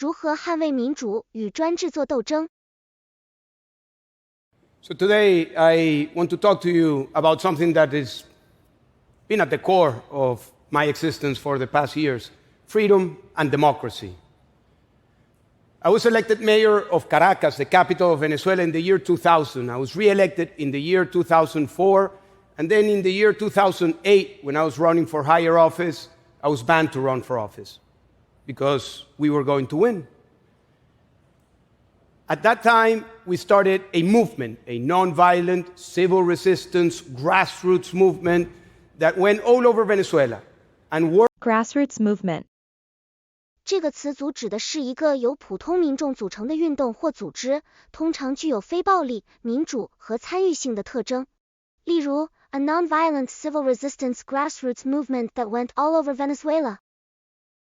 如何捍卫民主与专制作斗争。So today I want to talk to you about something that has been at the core of my existence for the past years, freedom and democracy. I was elected mayor of Caracas, the capital of Venezuela, in the year 2000. I was re-elected in the year 2004, and then in the year 2008, when I was running for higher office, I was banned to run for office because we were going to win. At that time, we started a movement, a nonviolent civil resistance grassroots movement that went all over Venezuela and worked. Grassroots movement. 这个词组指的是一个由普通民众组成的运动或组织，通常具有非暴力、民主和参与性的特征。例如 ，a nonviolent civil resistance grassroots movement that went all over Venezuela.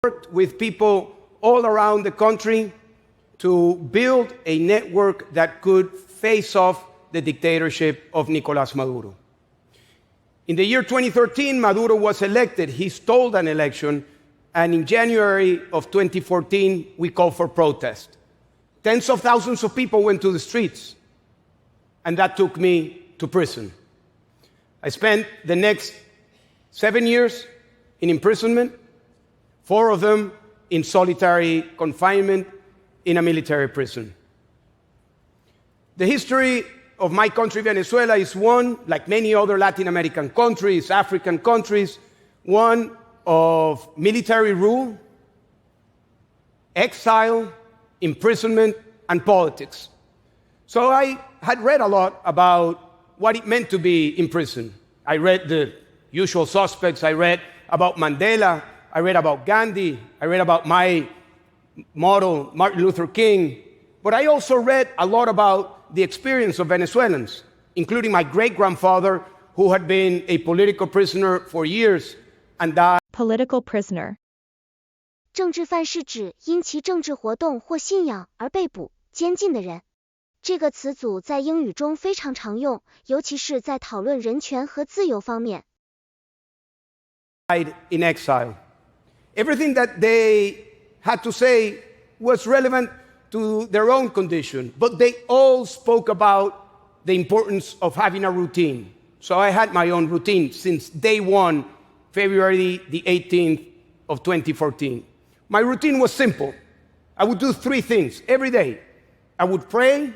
Worked with people all around the country to build a network that could face off the dictatorship of Nicolás Maduro. In the year 2013, Maduro was elected. He stole an election, and in January of 2014, we called for protest. Tens of thousands of people went to the streets, and that took me to prison. I spent the next 7 years in imprisonment, 4 of them in solitary confinement in a military prison. The history of my country, Venezuela, is one, like many other Latin American countries, African countries, one of military rule, exile, imprisonment, and politics. So I had read a lot about what it meant to be in prison. I read the usual suspects. I read about Mandela. I read about Gandhi. I read about my model, Martin Luther King. But I also read a lot about the experience of Venezuelans, including my great-grandfather, who had been a political prisoner for years and died. Political prisoner. 政治犯是指因其政治活动或信仰而被捕、监禁的人。这个词组在英语中非常常用，尤其是在讨论人权和自由方面。Died in exile. Everything that they had to say was relevant to their own condition, but they all spoke about the importance of having a routine. So I had my own routine since day one, February the 18th of 2014. My routine was simple. I would do 3 things every day. I would pray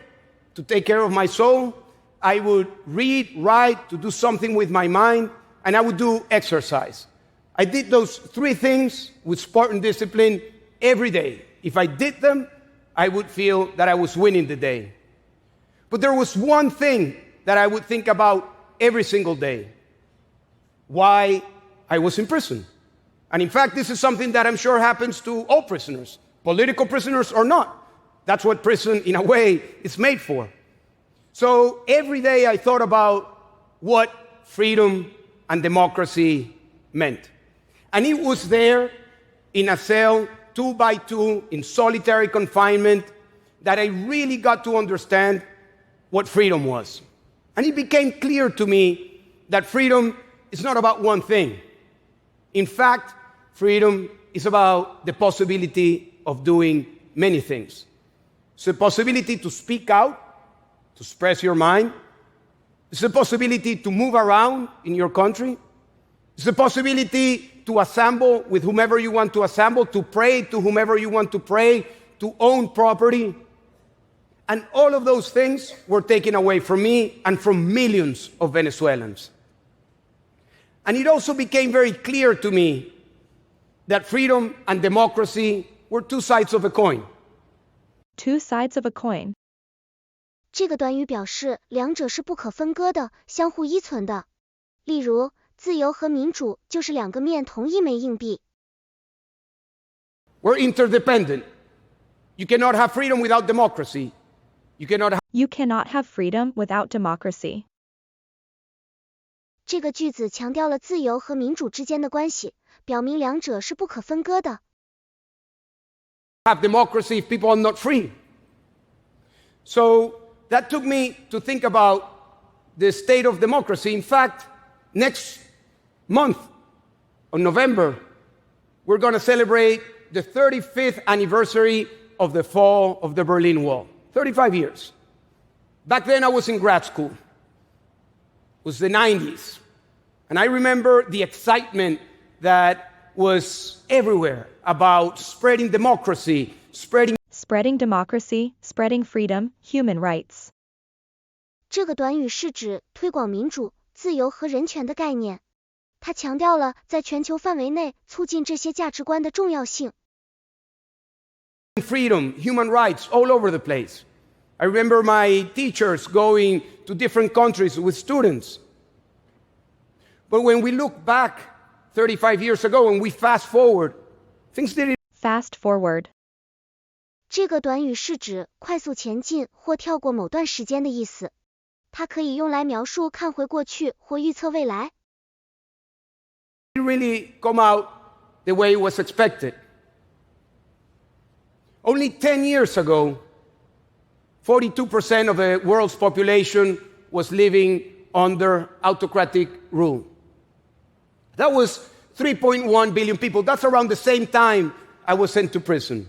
to take care of my soul. I would read, write, to do something with my mind, and I would do exercise. I did those 3 things with Spartan discipline every day. If I did them, I would feel that I was winning the day. But there was one thing that I would think about every single day: why I was in prison. And in fact, this is something that I'm sure happens to all prisoners, political prisoners or not. That's what prison, in a way, is made for. So every day I thought about what freedom and democracy meant. And it was there in a cell, 2 by 2, in solitary confinement, that I really got to understand what freedom was. And it became clear to me that freedom is not about one thing. In fact, freedom is about the possibility of doing many things. It's the possibility to speak out, to express your mind. It's the possibility to move around in your country. It's the possibility to assemble with whomever you want to assemble, to pray to whomever you want to pray, to own property. And all of those things were taken away from me and from millions of Venezuelans. And it also became very clear to me that freedom and democracy were 2 sides of a coin. 2 sides of a coin. 这个短语表示两者是不可分割的，相互依存的。例如，自由和民主就是2个面同一枚硬币。We're interdependent. You cannot have freedom without democracy. You cannot have freedom without democracy. 这个句子强调了自由和民主之间的关系，表明两者是不可分割的。have democracy if people are not free. So that took me to think about the state of democracy. In fact, next month, in November, we're going to celebrate the 35th anniversary of the fall of the Berlin Wall. 35 years. Back then I was in grad school. It was the 90s. And I remember the excitement that was everywhere about spreading democracy, spreading democracy, spreading freedom, human rights. 这个短语是指推广民主、自由和人权的概念。它强调了在全球范围内促进这些价值观的重要性。Freedom, human rights all over the place. I remember my teachers going to different countries with students. But when we look back 35 years ago and we fast forward, things didn't. Fast forward. 这个短语是指快速前进或跳过某段时间的意思。它可以用来描述看回过去或预测未来。Didn't really come out the way it was expected. Only 10 years ago, 42% of the world's population was living under autocratic rule. That was 3.1 billion people. That's around the same time I was sent to prison.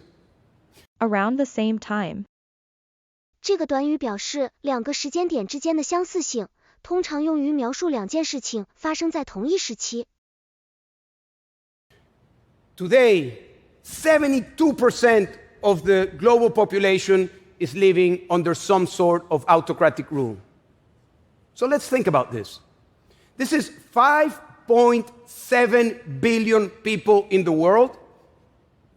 Around the same time. 这个短语表示两个时间点之间的相似性，通常用于描述两件事情发生在同一时期。Today, 72% of the global population is living under some sort of autocratic rule. So let's think about this. This is 5.7 billion people in the world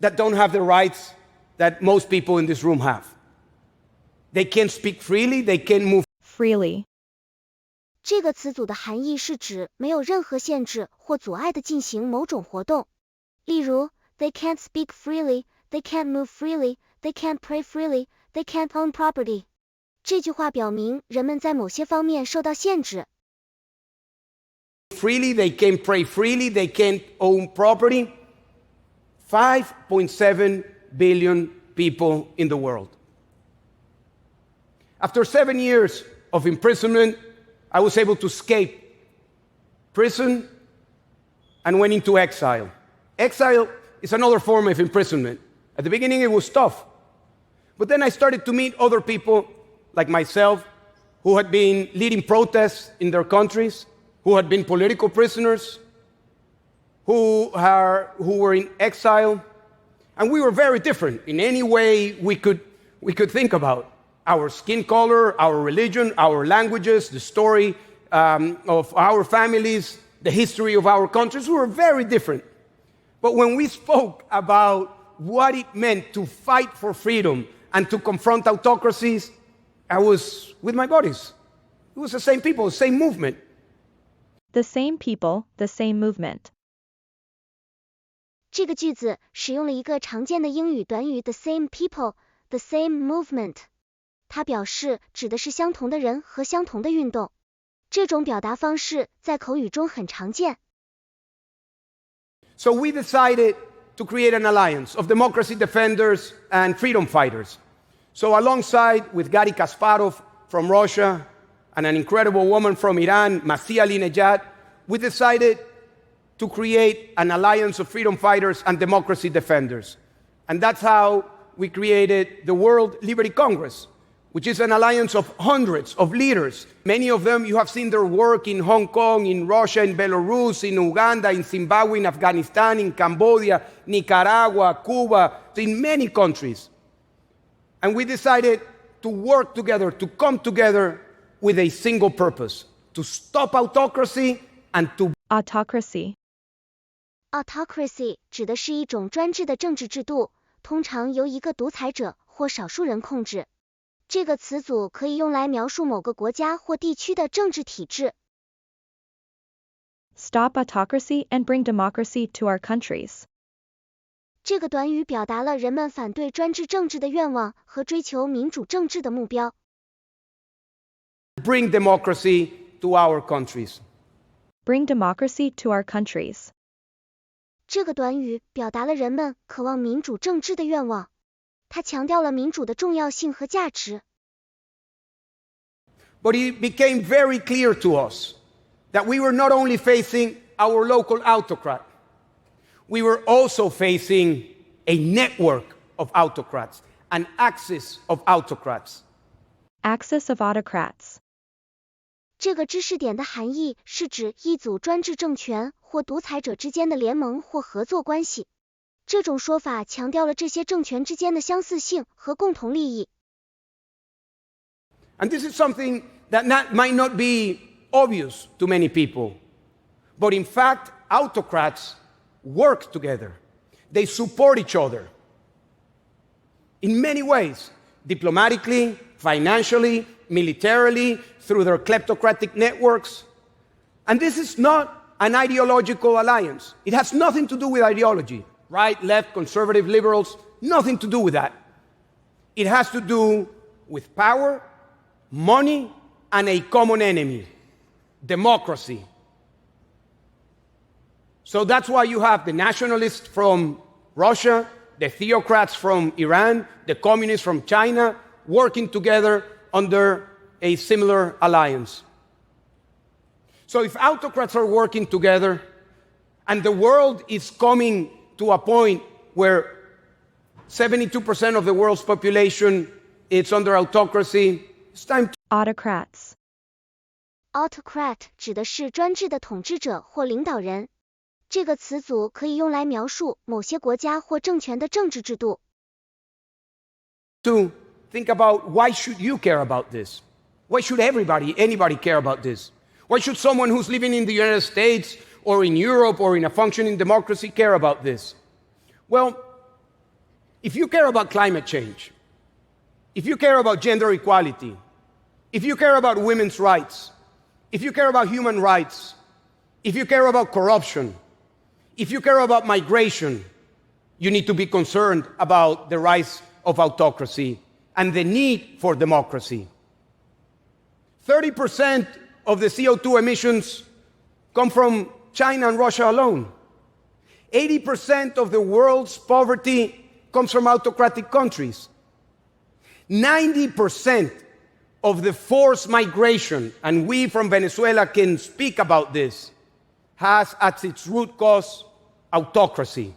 that don't have the rights that most people in this room have. They can't speak freely, they can't move freely. 这个词组的含义是指没有任何限制或阻碍地进行某种活动。例如 they can't speak freely, they can't move freely, they can't pray freely, they can't own property. 这句话表明人们在某些方面受到限制。Freely, they can't pray freely, they can't own property. 5.7 billion people in the world. After 7 years of imprisonment, I was able to escape prison and went into exile. Exile is another form of imprisonment. At the beginning, it was tough. But then I started to meet other people like myself who had been leading protests in their countries, who had been political prisoners, who were in exile. And we were very different in any way we could think about. Our skin color, our religion, our languages, the story of our families, the history of our countries, we were very different. But when we spoke about what it meant to fight for freedom and to confront autocracies, I was with my buddies. It was the same people, the same movement. The same people, the same movement. 这个句子使用了一个常见的英语短语 the same people, the same movement. 它表示指的是相同的人和相同的运动。这种表达方式在口语中很常见。So we decided to create an alliance of democracy defenders and freedom fighters. So alongside with Garry Kasparov from Russia and an incredible woman from Iran, Masih Alinejad, we decided to create an alliance of freedom fighters and democracy defenders. And that's how we created the World Liberty Congress, which is an alliance of hundreds of leaders. Many of them, you have seen their work in Hong Kong, in Russia, in Belarus, in Uganda, in Zimbabwe, in Afghanistan, in Cambodia, Nicaragua, Cuba, in many countries. And we decided to work together, to come together with a single purpose, to stop autocracy and to... Autocracy. Autocracy 指的是一种专制的政治制度，通常由一个独裁者或少数人控制。这个词组可以用来描述某个国家或地区的政治体制。Stop autocracy and bring democracy to our countries. 这个短语表达了人们反对专制政治的愿望和追求民主政治的目标。Bring democracy to our countries. Bring democracy to our countries. 这个短语表达了人们渴望民主政治的愿望。它强调了民主的重要性和价值。But it became very clear to us that we were not only facing our local autocrat, we were also facing a network of autocrats, an axis of autocrats. Axis of autocrats. 这个知识点的含义是指一组专制政权或独裁者之间的联盟或合作关系。这种说法强调了这些政权之间的相似性和共同利益。And this is something that might not be obvious to many people. But in fact, autocrats work together. They support each other in many ways, diplomatically, financially, militarily, through their kleptocratic networks. And this is not an ideological alliance. It has nothing to do with ideology. Right, left, conservative, liberals, nothing to do with that. It has to do with power, money, and a common enemy, democracy. So that's why you have the nationalists from Russia, the theocrats from Iran, the communists from China, working together under a similar alliance. So if autocrats are working together, and the world is coming to a point where 72% of the world's population is under autocracy, it's time to... Autocrats. Autocrat 指的是专制的统治者或领导人。这个词组可以用来描述某些国家或政权的政治制度。To think about why should you care about this? Why should anybody care about this? Why should someone who's living in the United States or in Europe or in a functioning democracy care about this? Well, if you care about climate change, if you care about gender equality, if you care about women's rights, if you care about human rights, if you care about corruption, if you care about migration, you need to be concerned about the rise of autocracy and the need for democracy. 30% of the CO2 emissions come from China and Russia alone. 80% of the world's poverty comes from autocratic countries. 90% of the forced migration, and we from Venezuela can speak about this, has at its root cause autocracy.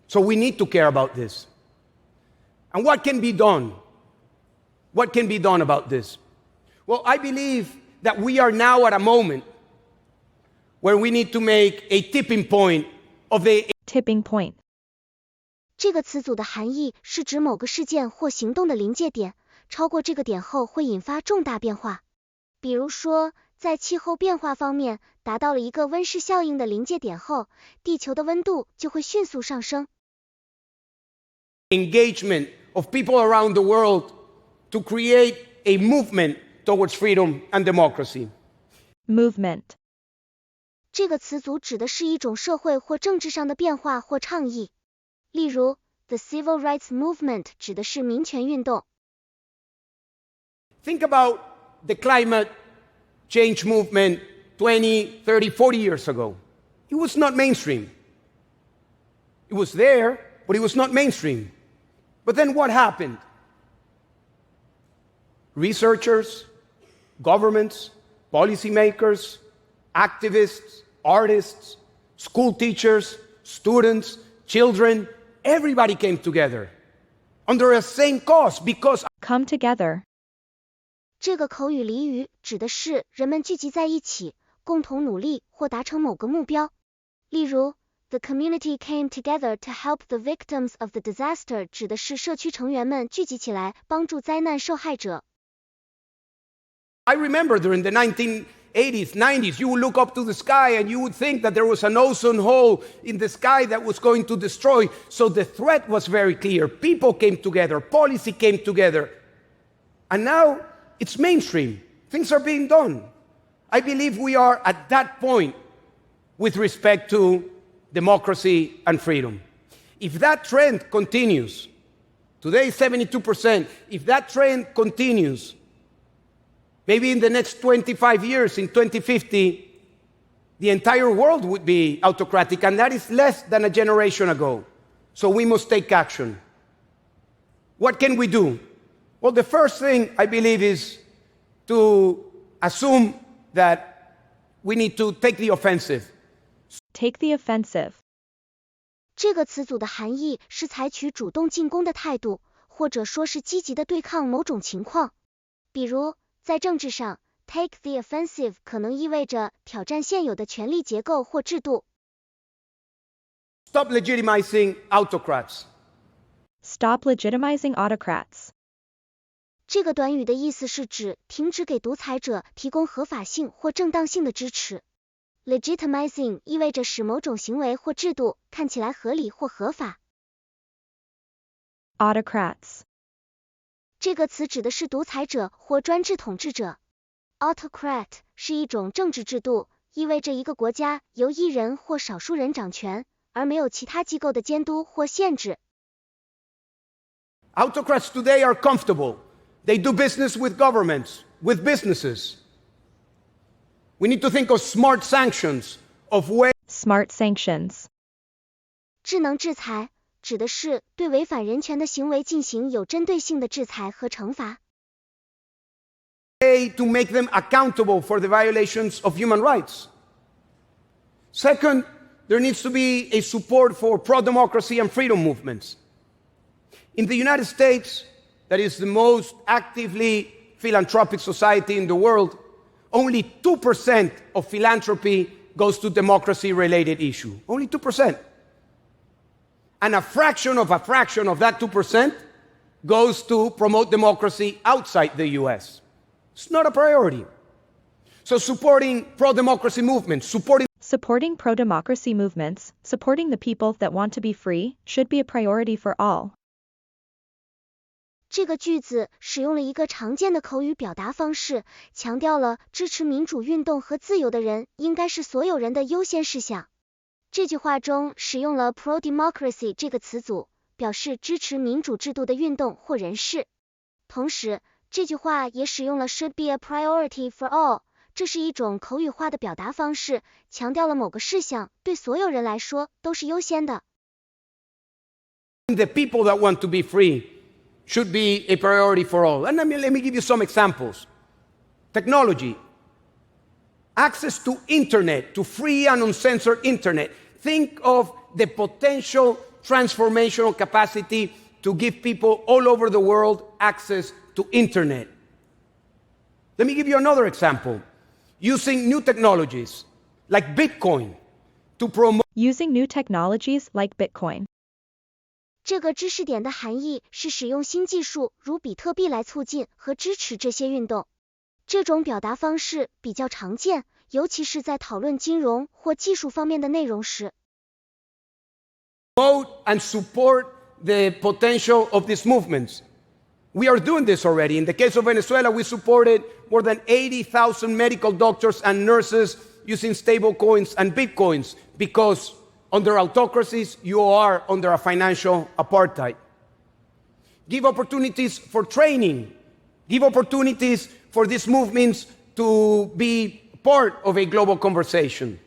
So we need to care about this. And what can be done? What can be done about this? Well, I believe that we are now at a moment where we need to make a tipping point of the... Tipping point. 这个词组的含义是指某个事件或行动的临界点，超过这个点后会引发重大变化。比如说，在气候变化方面达到了一个温室效应的临界点后，地球的温度就会迅速上升。Engagement of people around the world to create a movement towards freedom and democracy. Movement. 这个词组指的是一种社会或政治上的变化或倡议。例如 ，the civil rights movement 指的是民权运动。Think about the climate change movement 20, 30, 40 years ago. It was not mainstream. It was there, but it was not mainstream. But then what happened? Researchers, governments, policymakers, activists, artists, school teachers, students, children, everybody came together under a same cause because... Come together. 这个口语俚语指的是人们聚集在一起，共同努力或达成某个目标。例如 The community came together to help the victims of the disaster 指的是社区成员们聚集起来帮助灾难受害者。I remember during the 1980s, 90s, you would look up to the sky and you would think that there was an ozone hole in the sky that was going to destroy. So the threat was very clear. People came together, policy came together. And now it's mainstream. Things are being done. I believe we are at that point with respect to democracy and freedom. If that trend continues, today 72%, if that trend continues, maybe in the next 25 years, in 2050, the entire world would be autocratic, and that is less than a generation ago. So we must take action. What can we do? Well, the first thing, I believe, is to assume that we need to take the offensive. Take the offensive. 这个词组的含义是采取主动进攻的态度，或者说是积极的对抗某种情况。比如，在政治上 ，take the offensive 可能意味着挑战现有的权力结构或制度。Stop legitimizing autocrats. Stop legitimizing autocrats. 这个短语的意思是指停止给独裁者提供合法性或正当性的支持。Legitimizing 意味着使某种行为或制度看起来合理或合法。Autocrats. 这个词指的是独裁者或专制统治者。Autocrat 是一种政治制度，意味着一个国家由一人或少数人掌权，而没有其他机构的监督或限制。Autocrats today are comfortable. They do business with governments, with businesses. We need to think of smart sanctions, of ways Smart sanctions. 智能制裁指的是对违反人权的行为进行有针对性的制裁和惩罚。to make them accountable for the violations of human rights. Second, there needs to be a support for pro-democracy and freedom movements. In the United States, that is the most actively philanthropic society in the world, only 2% of philanthropy goes to democracy-related issues. Only 2%. And a fraction of that 2% goes to promote democracy outside the US. It's not a priority. So supporting pro-democracy movements, Supporting pro-democracy movements, supporting the people that want to be free, should be a priority for all. 这个句子使用了一个常见的口语表达方式，强调了支持民主运动和自由的人应该是所有人的优先事项。这句话中使用了 pro-democracy 这个词组，表示支持民主制度的运动或人士。同时，这句话也使用了 should be a priority for all， 这是一种口语化的表达方式，强调了某个事项对所有人来说都是优先的。the people that want to be free should be a priority for all. And let me give you some examples. Technology. Access to internet, to free and uncensored internet. Think of the potential transformational capacity to give people all over the world access to internet. Let me give you another example. Using new technologies like Bitcoin to promote Using new technologies like Bitcoin. 这个知识点的含义是使用新技术如比特币来促进和支持这些运动。这种表达方式比较常见，尤其是在讨论金融或技术方面的内容时。promote and support the potential of these movements. We are doing this already. In the case of Venezuela, we supported more than 80,000 medical doctors and nurses using stable coins and bitcoins because under autocracies, you are under a financial apartheid. Give opportunities for training. Give opportunities for these movements to be part of a global conversation.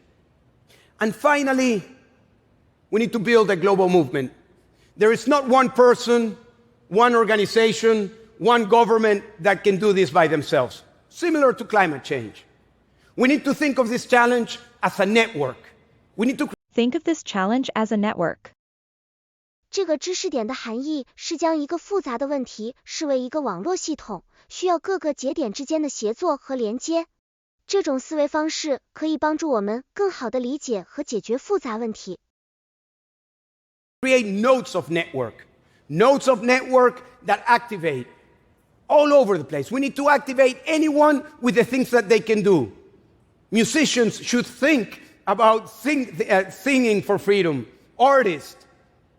And finally, we need to build a global movement. There is not one person, one organization, one government that can do this by themselves. Similar to climate change. We need to think of this challenge as a network. We need to Think of this challenge as a network. 这个知识点的含义是将一个复杂的问题视为一个网络系统，需要各个节点之间的协作和连接。这种思维方式可以帮助我们更好地理解和解决复杂问题。create nodes of network that activate all over the place. We need to activate anyone with the things that they can do. Musicians should think about singing for freedom. Artists,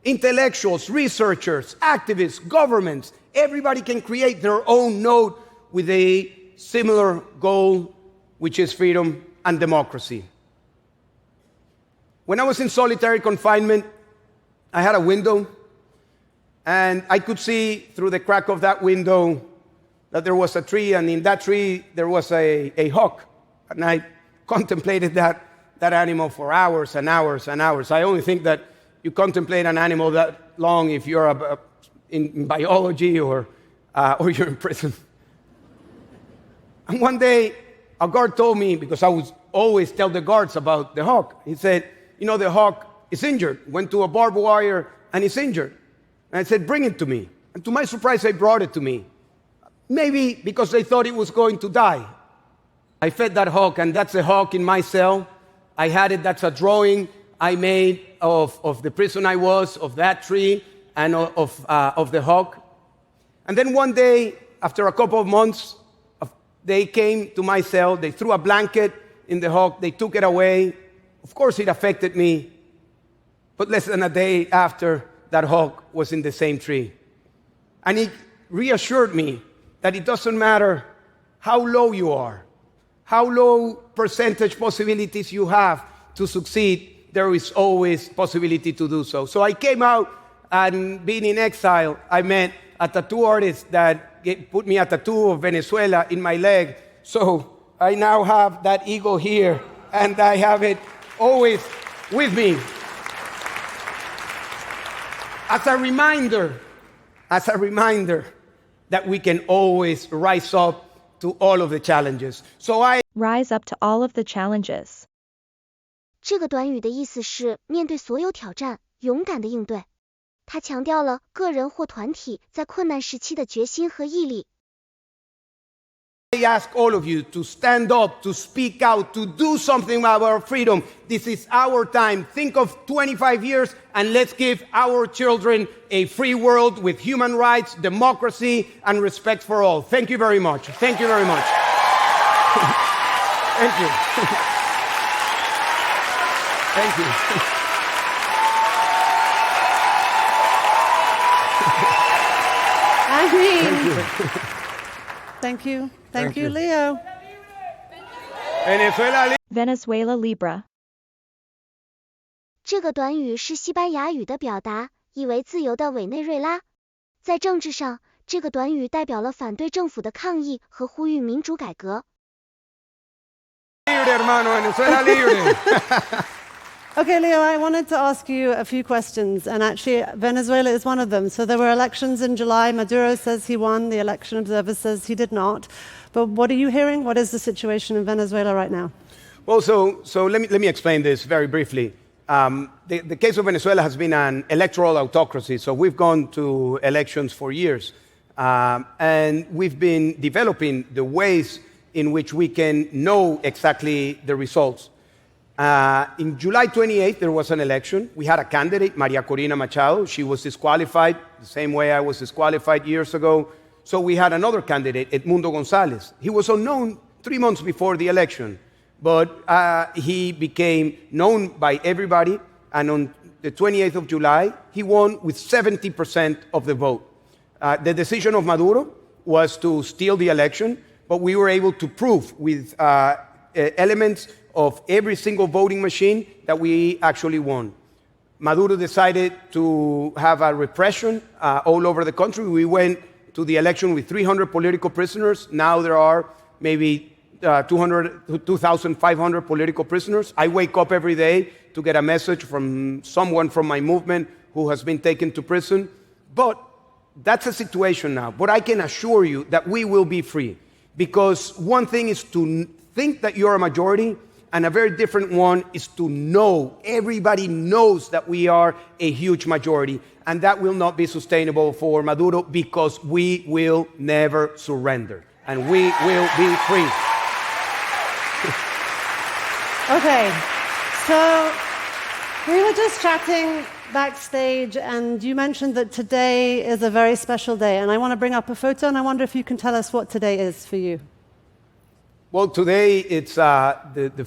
intellectuals, researchers, activists, governments, everybody can create their own node with a similar goal, which is freedom and democracy. When I was in solitary confinement, I had a window, and I could see through the crack of that window that there was a tree, and in that tree there was a hawk. And I contemplated that animal for hours and hours and hours. I only think that you contemplate an animal that long if you're in biology or you're in prison. And one day, a guard told me, because I would always tell the guards about the hawk, he said, you know, the hawk is injured, went to a barbed wire and is injured. And I said, bring it to me. And to my surprise, they brought it to me. Maybe because they thought it was going to die. I fed that hawk, and that's a hawk in my cell. I had it, that's a drawing I made of the prison I was, of that tree, and of the hawk. And then one day, after a couple of months, they came to my cell, they threw a blanket in the hawk, they took it away. Of course, it affected me. But less than a day after, that hawk was in the same tree. And it reassured me that it doesn't matter how low you are, how low percentage possibilities you have to succeed, there is always possibility to do so. So I came out, and being in exile, I met a tattoo artist that put me a tattoo of Venezuela in my leg. So I now have that eagle here, and I have it always with me. As a reminder that we can always rise up to all of the challenges. So I Rise up to all of the challenges. 这个短语的意思是面对所有挑战，勇敢的应对。它强调了个人或团体在困难时期的决心和毅力。ask all of you to stand up, to speak out, to do something about our freedom. This is our time. Think of 25 years and let's give our children a free world with human rights, democracy, and respect for all. Thank you very much. Thank you very much. Thank you. Thank you. Thank you. Thank you, Leo. Venezuela Libre. 这个短语是西班牙语的表达，意为自由的委内瑞拉。在政治上，这个短语代表了反对政府的抗议和呼吁民主改革。Okay, Leo, I wanted to ask you a few questions, and actually Venezuela is one of them. So there were elections in July. Maduro says he won. The election observer says he did not. But what are you hearing? What is the situation in Venezuela right now? Well, so let me explain this very briefly. The case of Venezuela has been an electoral autocracy, so we've gone to elections for years. And we've been developing the ways in which we can know exactly the results. In July 28th, there was an election. We had a candidate, Maria Corina Machado. She was disqualified, the same way I was disqualified years ago. So we had another candidate, Edmundo Gonzalez. He was unknown 3 months before the election, but he became known by everybody. And on the 28th of July, he won with 70% of the vote. The decision of Maduro was to steal the election, but we were able to prove with elements of every single voting machine that we actually won. Maduro decided to have a repression all over the country. We went to the election with 300 political prisoners. Now there are maybe 2,500 political prisoners. I wake up every day to get a message from someone from my movement who has been taken to prison. But that's a situation now. But I can assure you that we will be free. Because one thing is to think that you're a majority, and a very different one is to know, everybody knows that we are a huge majority, and that will not be sustainable for Maduro because we will never surrender, and we will be free. Okay, so we were just chatting backstage, and you mentioned that today is a very special day, and I want to bring up a photo, and I wonder if you can tell us what today is for you. Well, today it's the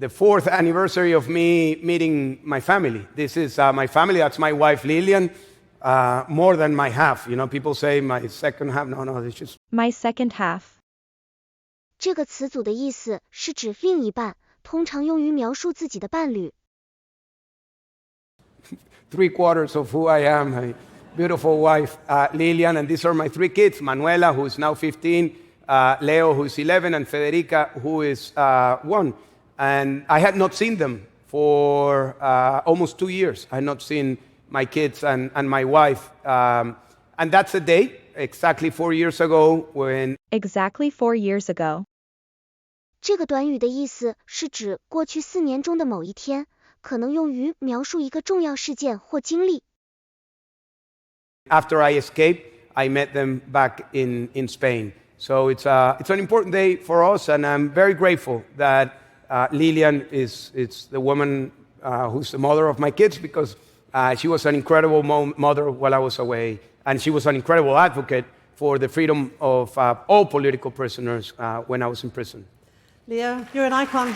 fourth anniversary of me meeting my family. This is my family. That's my wife, Lilian. More than my half. You know, people say my second half. No, it's just My second half. 这个词组的意思是指另一半，通常用于描述自己的伴侣。Three-quarters of who I am, my beautiful wife, Lilian, and these are my three kids, Manuela, who is now 15, Leo, who is 11, and Federica, who is 1. And I had not seen them for almost 2 years. I had not seen my kids and my wife. And that's a date, exactly 4 years ago, when... Exactly 4 years ago. 这个短语的意思是指过去4年中的某一天，可能用于描述一个重要事件或经历。After I escaped, I met them back in Spain. So it's an important day for us, and I'm very grateful that Lilian is the woman who's the mother of my kids, because she was an incredible mother while I was away, and she was an incredible advocate for the freedom of all political prisoners when I was in prison. Leo, you're an icon.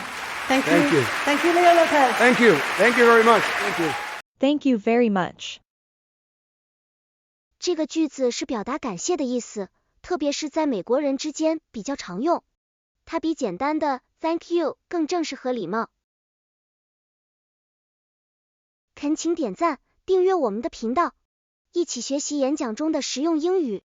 Thank you. Thank you. Thank you, Leo Lopez. Thank you. Thank you very much. Thank you. Thank you very much. 这个句子是表达感谢的意思，特别是在美国人之间比较常用。它比简单的 Thank you 更正式和礼貌。恳请点赞，订阅我们的频道，一起学习演讲中的实用英语。